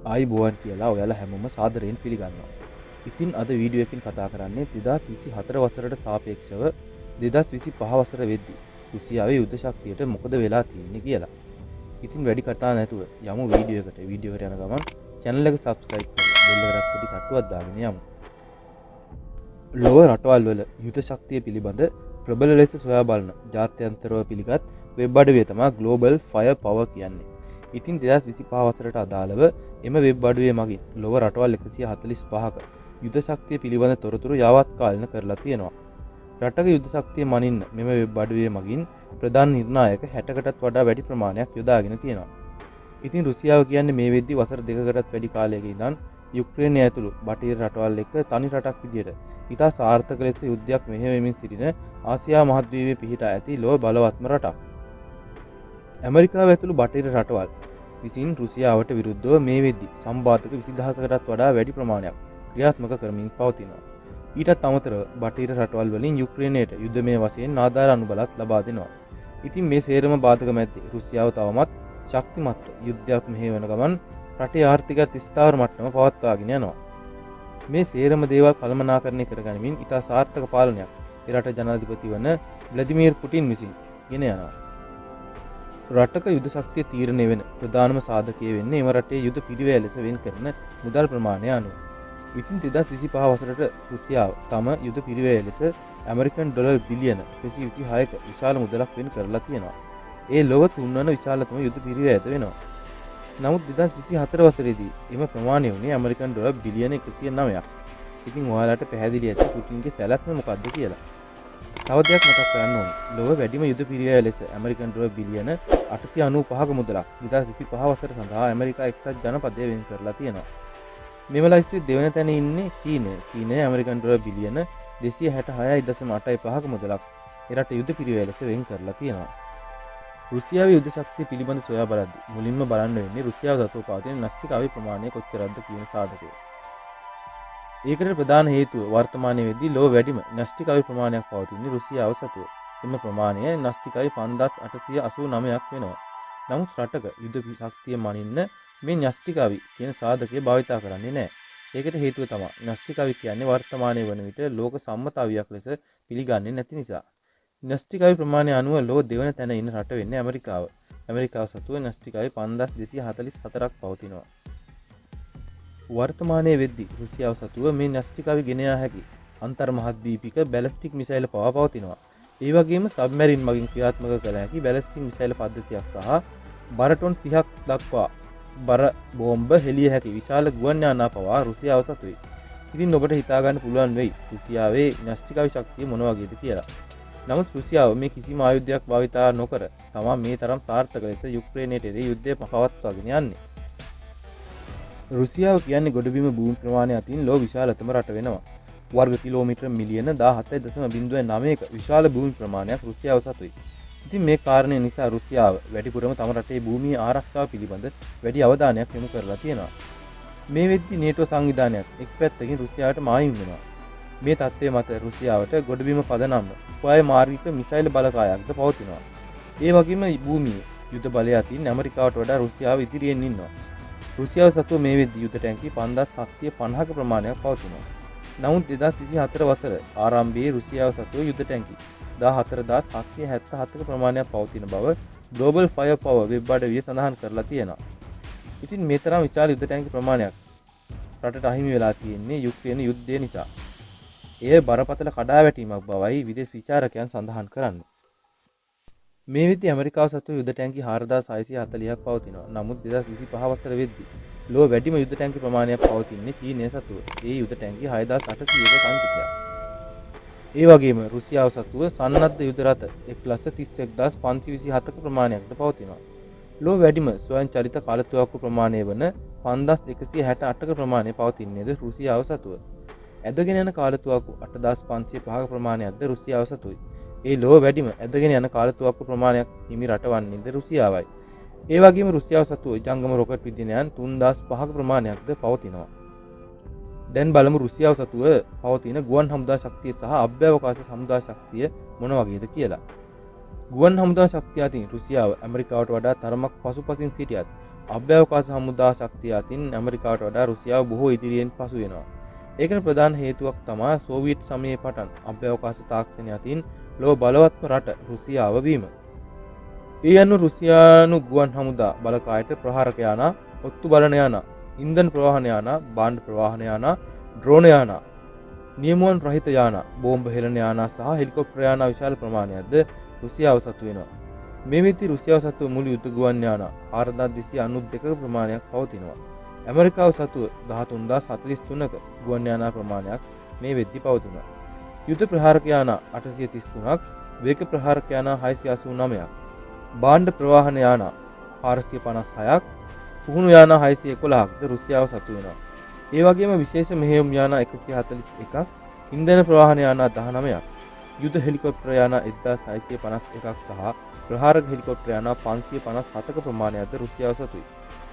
ආයිබෝවන් කියලා ඔයාලා හැමෝම සාදරයෙන් පිළිගන්නවා. ඉතින් අද වීඩියෝ එකකින් කතා කරන්නේ 2024 වසරට සාපේක්ෂව 2025 වසර වෙද්දී රුසියාවේ යුද්ධ ශක්තියට මොකද වෙලා තියෙන්නේ කියලා. ඉතින් වැඩි කතා නැතුව යමු වීඩියෝ එකට. වීඩියෝ එකට යන ගමන් channel එක subscribe කරලා bell එක රැස්පොඩි තට්ටුවක් දාගෙන යමු. ලොව රටවල් වල යුද්ධ ශක්තිය පිළිබඳ ප්‍රබල ලෙස සොයා බලන ජාත්‍යන්තරව පිළිගත් වෙබ් අඩවිය තමයි Global Firepower කියන්නේ. ඉතින් 2025 වසරට අදාළව එම වෙබ් අඩවිය මගින් ලොව රටවල් 145ක යුද්ධ ශක්තිය පිළිබඳ තොරතුරු යාවත් කාලීන කරලා තියෙනවා. රටක යුද්ධ ශක්තිය මනින්න මෙම වෙබ් අඩවිය මගින් ප්‍රධාන නිර්ණායක 60කටත් වඩා වැඩි ප්‍රමාණයක් යොදාගෙන තියෙනවා. ඉතින් රුසියාව කියන්නේ මේ වෙද්දී වසර දෙකකටත් වැඩි කාලයක ඉඳන් යුක්‍රේනය ඇතුළු බටහිර රටවල් එක්ක තනි රටක් විදියට ඉතා සාර්ථක ලෙස යුද්ධයක් මෙහෙයවමින් සිටින ආසියා මහද්වීපයේ පිහිටා ඇති ලොව බලවත්ම රටක්. ඇමරිකාව ඇතුළු බටහිර රටවල් විසින් රුසියාවට විරුද්ධව මේ වෙද්දී සම්බාධක 20000කටත් වඩා වැඩි ප්‍රමාණයක් ක්‍රියාත්මක කරමින් පවතිනවා. ඊටත් අමතරව බටහිර රටවල් වලින් යුක්‍රේනයට යුද්ධමය වශයෙන් ආධාර අනුබලත් ලබා දෙනවා. ඉතින් මේ සේරම බාධක මැද්දේ රුසියාව තවමත් ශක්තිමත්ව යුද්ධයක් මෙහෙයවන ගමන් රටේ ආර්ථිකයත් ස්ථාවර මට්ටම පවත්වාගෙන යනවා. මේ සේරම දේවල් කළමනාකරණය කරගනිමින් ඉතා සාර්ථක පාලනයක් ඒ රට ජනාධිපති වන ව්ලාදිමීර් පුටින් විසින් ගෙන යනවා. රටක යුද ශක්තිය තීරණය වෙන ප්‍රධානම සාධකය වෙන්නේ එම රටේ යුද පිරිවැය ලෙස වෙන් කරන මුදල් ප්‍රමාණය අනුව. ඉතින් 2025 වසරට රුසියාව තම යුද පිරිවැය ලෙස ඇමරිකන් ඩොලර් බිලියන 126ක විශාල මුදලක් වෙන් කරලා තියෙනවා. ඒ ලොව තුන්වන විශාලතම යුද පිරිවැයද වෙනවා. නමුත් 2024 වසරේදී එම ප්‍රමාණය වුණේ ඇමරිකන් ඩොලර් බිලියන 109ක්. ඉතින් ඔයාලට පැහැදිලි ඇති පුටින්ගේ සැලැස්ම මොකක්ද කියලා. තව දෙයක් මතක් කරන්න ඕනේ. ලොව වැඩිම යුද පිරිවැය ලෙස ඇමරිකන් ඩොලර් බිලියන 895ක මුදලක් 2025 වසර සඳහා ඇමරිකා එක්සත් ජනපදය වෙන් කරලා තියෙනවා. මෙම ලයිස්තුවේ දෙවන තැන ඉන්නේ චීනය. චීනය ඇමරිකන් ඩොලර් බිලියන 266.85ක මුදලක් ඒ රට යුද පිරිවැය ලෙස වෙන් කරලා තියෙනවා. රුසියාවේ යුද ශක්තිය පිළිබඳ සොයා බලද්දී මුලින්ම බලන්න වෙන්නේ රුසියාව සතුව පවතින න්‍යෂ්ටික අවි ප්‍රමාණය කොච්චරද කියන සාධකය. ඒකට ප්‍රධාන හේතුව වර්තමානයේ වෙද්දී ලොව වැඩිම න්‍යෂ්ටික අවි ප්‍රමාණයක් පවතින්නේ රුසියාව සතුව. එම ප්‍රමාණය න්‍යෂ්ටික අවි 5889ක් වෙනවා. නමුත් රටක යුද ශක්තිය මනින්න මේ න්‍යෂ්ටික අවි කියන සාධකය භාවිතා කරන්නේ නැහැ. ඒකට හේතුව තමයි න්‍යෂ්ටික අවි කියන්නේ වර්තමානයේ වන විට ලෝක සම්මත අවියක් ලෙස පිළිගන්නේ නැති නිසා. න්‍යෂ්ටික අවි ප්‍රමාණය අනුව ලොව දෙවන තැන ඉන්න රට වෙන්නේ ඇමරිකාව. ඇමරිකාව සතුව න්‍යෂ්ටික අවි 5244ක් පවතිනවා. වර්තමානයේ වෙද්දී රුසියාව සතුව මේ න්‍යෂ්ටික අවි ගෙන යා හැකි අන්තර්මහද්වීපික බැලිස්ටික් මිසයිල් පවා පවතිනවා. ඒ වගේම සබ්මැරින් මගින් ක්‍රියාත්මක කළ හැකි බැලිස්ටික් මිසයිල් පද්ධතියක් සහ බර ටොන් 30ක් දක්වා බර බෝම්බ හෙළිය හැකි විශාල ගුවන් යානා පවා රුසියාව සතුයි. ඉතින් ඔබට හිතා ගන්න පුළුවන් වෙයි රුසියාවේ න්‍යෂ්ටික අවි ශක්තිය මොන වගේද කියලා. නමුත් රුසියාව මේ කිසිම ආයුධයක් භාවිතා නොකර තමා මේ තරම් සාර්ථක ලෙස යුක්‍රේනයට යුද්ධය පවත්වාගෙන යන්නේ. රුසියාව කියන්නේ ගොඩබිම භූමි ප්‍රමාණය අතින් ලොව විශාලතම රට වෙනවා. වර්ග කිලෝමීටර මිලියන 17.09ක විශාල භූමි ප්‍රමාණයක් රුසියාව සතුයි. ඉතින් මේ කාරණය නිසා රුසියාව වැඩිපුරම තම රටේ භූමියේ ආරක්ෂාව පිළිබඳ වැඩි අවධානයක් යොමු කරලා තියෙනවා. මේ වෙද්දී නේටෝ සංවිධානයත් එක් පැත්තකින් රුසියාවට මායිම් වෙනවා. මේ තත්ත්වය මත රුසියාවට ගොඩබිම පදනම් උපාය මාර්ගික මිසයිල් බලකායක්ද පවතිනවා. ඒ වගේම භූමියේ යුද බලය අතින් ඇමරිකාවට වඩා රුසියාව ඉදිරියෙන් ඉන්නවා. රුසියාව සතුව මේ වෙද්දී යුද ටැංකි 5750ක ප්‍රමාණයක් පවතිනවා. නමුත් 2024 වසර ආරම්භයේ රුසියාව සතුව යුද ටැංකි 14777ක ප්‍රමාණයක් පවතින බව Global Firepower වෙබ් අඩවිය සඳහන් කරලා තියෙනවා. ඉතින් මේ තරම් විශාල යුද ටැංකි ප්‍රමාණයක් රටට අහිමි වෙලා තියෙන්නේ යුක්රේන යුද්ධය නිසා. එය බරපතල කඩාවැටීමක් බවයි විදේශ විචාරකයන් සඳහන් කරන්නේ. මේ වෙද්දී ඇමරිකාව සතුව යුද ටැංකි 4640ක් පවතිනවා. නමුත් 2025 වසර වෙද්දී ලොව වැඩිම යුද ටැංකි ප්‍රමාණයක් පවතින්නේ චීනය සතුව. ඒ යුද ටැංකි 6800ක සංචිතයක්. ඒ වගේම රුසියාව සතුව සන්නද්ධ යුද රථ 131527ක ප්‍රමාණයක්ද පවතිනවා. ලොව වැඩිම ස්වයං චලිත කාලතුවක්කු ප්‍රමාණය වන 5168ක ප්‍රමාණය පවතින්නේද රුසියාව සතුව. ඇදගෙන යන කාලතුවක්කු 8505ක ප්‍රමාණයක්ද රුසියාව සතුයි. ඒ ලොව වැඩිම ඇදගෙන යන කාලතුවක්කු ප්‍රමාණයක් හිමි රට වන්නේද රුසියාවයි. ඒ වගේම රුසියාව සතුව ජංගම රොකට් විදිනයන් 3005ක ප්‍රමාණයක්ද පවතිනවා. දැන් බලමු රුසියාව සතුව පවතින ගුවන් හමුදා ශක්තිය සහ අභ්‍යවකාශ හමුදා ශක්තිය මොන වගේද කියලා. ගුවන් හමුදා ශක්තිය අතින් රුසියාව ඇමරිකාවට වඩා තරමක් පසුපසින් සිටියත් අභ්‍යවකාශ හමුදා ශක්තිය අතින් ඇමරිකාවට වඩා රුසියාව බොහෝ ඉදිරියෙන් පසු වෙනවා. ඒකට ප්‍රධාන හේතුවක් තමයි සෝවියට් සමයේ පටන් අභ්‍යවකාශ තාක්ෂණය අතින් ලොව බලවත්ම රට රුසියාව වීම. ඒ අනුව රුසියානු ගුවන් හමුදා බලකායට ප්‍රහාරක යාන, ඔත්තු බලන යාන, ඉන්ධන ප්‍රවාහන යාන, භාණ්ඩ ප්‍රවාහන යාන, ඩ්‍රෝන යාන, නියමුවන් රහිත යාන, බෝම්බ හෙළන යාන සහ හෙලිකොප්ටර් යාන විශාල ප්‍රමාණයක්ද රුසියාව සතු වෙනවා. මේ විදිහට රුසියාව සතුව මුළු යුද ගුවන් යාන 4292ක ප්‍රමාණයක් පවතිනවා. ඇමරිකාව සතුව 13043ක ගුවන් යාන ප්‍රමාණයක් මේ වෙද්දී පවතිනවා. යුද ප්‍රහාරක යාන 833ක්, වේග ප්‍රහාරක යාන 689ක්, භාණ්ඩ ප්‍රවාහන යාන 456ක්, පුහුණු යාන 611ක්ද රුසියාව සතු වෙනවා. ඒ වගේම විශේෂ මෙහෙයුම් යාන 141ක්, ඉන්ධන ප්‍රවාහන යාන 19ක්, යුද හෙලිකොප්ටර් යාන 1651ක් සහ ප්‍රහාරක හෙලිකොප්ටර් යාන 557ක ප්‍රමාණයක්ද රුසියාව සතුයි.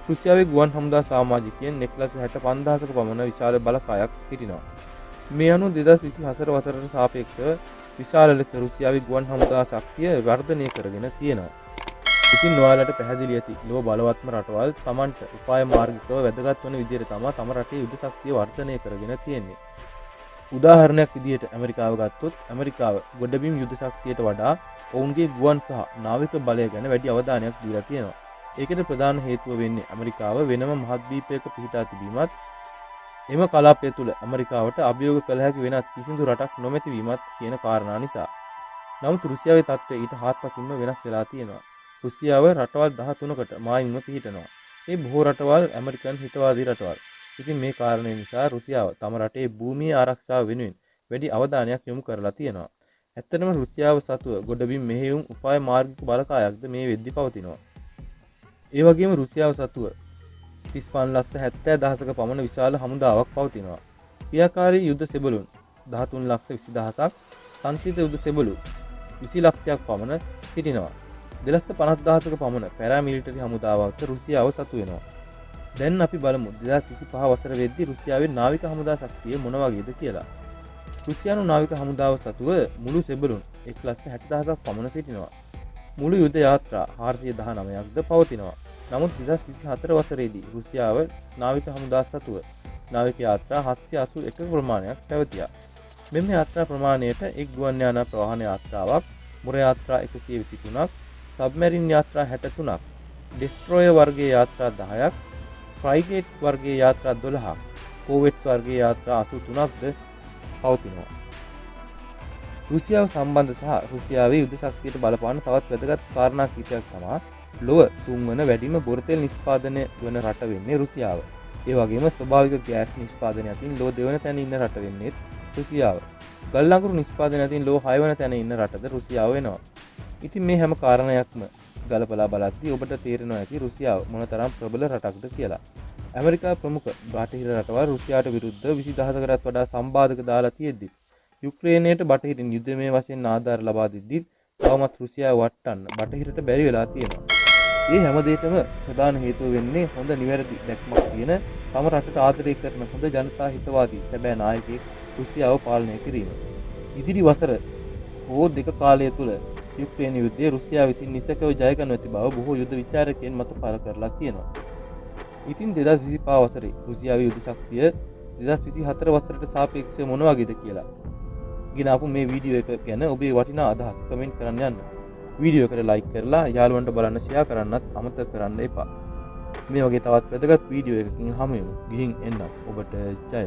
රුසියාවේ ගුවන් හමුදා සාමාජිකයන් 1,65,000ක පමණ විශාල බලකායක් සිටිනවා. මේ අනුව 2024 වසරට සාපේක්ෂව විශාල ලෙස රුසියාවේ ගුවන් හමුදා ශක්තිය වර්ධනය කරගෙන තියෙනවා. ඉතින් ඔයාලට පැහැදිලි ඇති ලොව බලවත්ම රටවල් Tamanට උපාය මාර්ගිකව වැදගත් වන විදිහට තමයි තම රටේ යුද ශක්තිය වර්ධනය කරගෙන තියෙන්නේ. උදාහරණයක් විදිහට ඇමරිකාව ගත්තොත් ඇමරිකාව ගොඩබිම් යුද ශක්තියට වඩා ඔවුන්ගේ ගුවන් සහ නාවික බලය ගැන වැඩි අවධානයක් දීලා තියෙනවා. ඒකට ප්‍රධාන හේතුව වෙන්නේ ඇමරිකාව වෙනම මහද්වීපයක පිහිටා තිබීමත්, එම කලාපය තුළ ඇමරිකාවට අභියෝග කළ හැකි වෙනත් කිසිදු රටක් නොමැති වීමත් කියන කාරණා නිසා. නමුත් රුසියාවේ තත්ත්වය ඊට හාත්පසින්ම වෙනස් වෙලා තියෙනවා. රුසියාව රටවල් 13කට මායිම්ව පිහිටනවා. මේ බොහෝ රටවල් ඇමරිකන් හිතවාදී රටවල්. ඉතින් මේ කාරණේ නිසා රුසියාව තම රටේ භූමියේ ආරක්ෂාව වෙනුවෙන් වැඩි අවධානයක් යොමු කරලා තියෙනවා. ඇත්තටම රුසියාව සතුව ගොඩබිම් මෙහෙයුම් උපාය මාර්ගික බලකායක්ද මේ වෙද්දී පවතිනවා. ඒ වගේම රුසියාව සතුව 35,70,000ක පමණ විශාල හමුදාවක් පවතිනවා. ක්‍රියාකාරී යුද සෙබළුන් 13,20,000ක්, සංසිද්ධ යුද සෙබළු 20 ලක්ෂයක් පමණ සිටිනවා. 2,50,000ක පමණ පැරාමිලිටරි හමුදාවක් රුසියාව සතු වෙනවා. දැන් අපි බලමු 2025 වසර වෙද්දී රුසියාවේ නාවික හමුදා ශක්තිය මොන වගේද කියලා. රුසියානු නාවික හමුදාව සතුව මුළු සෙබළුන් 1,60,000ක් පමණ සිටිනවා. මුළු යුද යාත්‍රා 419ක්ද පවතිනවා. නමුත් 2024 වසරේදී රුසියාව නාවික හමුදා සතුව නාවික යාත්‍රා 781ක ප්‍රමාණයක් පැවතියා. මෙම යාත්‍රා ප්‍රමාණයට එක් ගුවන් යාන ප්‍රවාහන යාත්‍රාවක්, මුර යාත්‍රා 123ක්, සබ්මැරින් යාත්‍රා 63ක්, ඩෙස්ට්‍රෝයර් වර්ගයේ යාත්‍රා 10ක්, ෆ්‍රයිගේට් වර්ගයේ යාත්‍රා 12ක්, කෝවෙට් වර්ගයේ යාත්‍රා 83ක්ද පවතිනවා. රුසියාව සම්බන්ධ සහ රුසියාවේ යුද ශක්තියට බලපාන තවත් වැදගත් කාරණා කිහිපයක් තමයි ලොව තුන්වන වැඩිම බොරතෙල් නිෂ්පාදනය වන රට වෙන්නේ රුසියාව. ඒ වගේම ස්වභාවික ගෑස් නිෂ්පාදනය අතින් ලොව දෙවන තැන ඉන්න රට වෙන්නේ රුසියාව. ගල් අඟුරු නිෂ්පාදනය අතින් ලොව 6 වන තැන ඉන්න රටද රුසියාව වෙනවා. ඉතින් මේ හැම කාරණයක්ම ගලපලා බලද්දී ඔබට තේරෙනවා ඇති රුසියාව මොනතරම් ප්‍රබල රටක්ද කියලා. ඇමරිකාව ප්‍රමුඛ බටහිර රටවල් රුසියාට විරුද්ධව 20000කටත් වඩා සම්බාධක දාලා තියෙද්දි යුක්‍රේනයට බටහිරින් යුද්ධමය වශයෙන් ආධාර ලබා දෙද්දි තවමත් රුසියාව වටන්න බටහිරට බැරි වෙලා තියෙනවා. මේ හැම දෙයකම ප්‍රධාන හේතුව වෙන්නේ හොඳ නිවැරදි දැක්මක් තියෙන තම රටට ආදරය කරන හොඳ ජනතා හිතවාදී සැබෑ නායකයෙක් රුසියාව පාලනය කිරීම. ඉදිරි වසර හෝ දෙක කාලය තුළ යුක්‍රේන යුද්ධයේ රුසියාව විසින් නිසකව ජය ගන්න ඇති බව බොහෝ යුද විචාරකයන් මත පළ කරලා තියෙනවා. ඉතින් 2025 වසරේ රුසියාවේ යුද ශක්තිය 2024 වසරට සාපේක්ෂව මොන වගේද කියලා ගෙනාපු මේ වීඩියෝ එක ගැන ඔබේ වටිනා අදහස් කමෙන්ට් කරන්න යන්න. වීඩියෝ එකට ලයික් කරලා යාළුවන්ට බලන්න ෂෙයා කරන්නත් අමතක කරන්න එපා. මේ වගේ තවත් වැදගත් වීඩියෝ එකකින් හමු වෙමු. ගිහින් එන්න ඔබට ජය.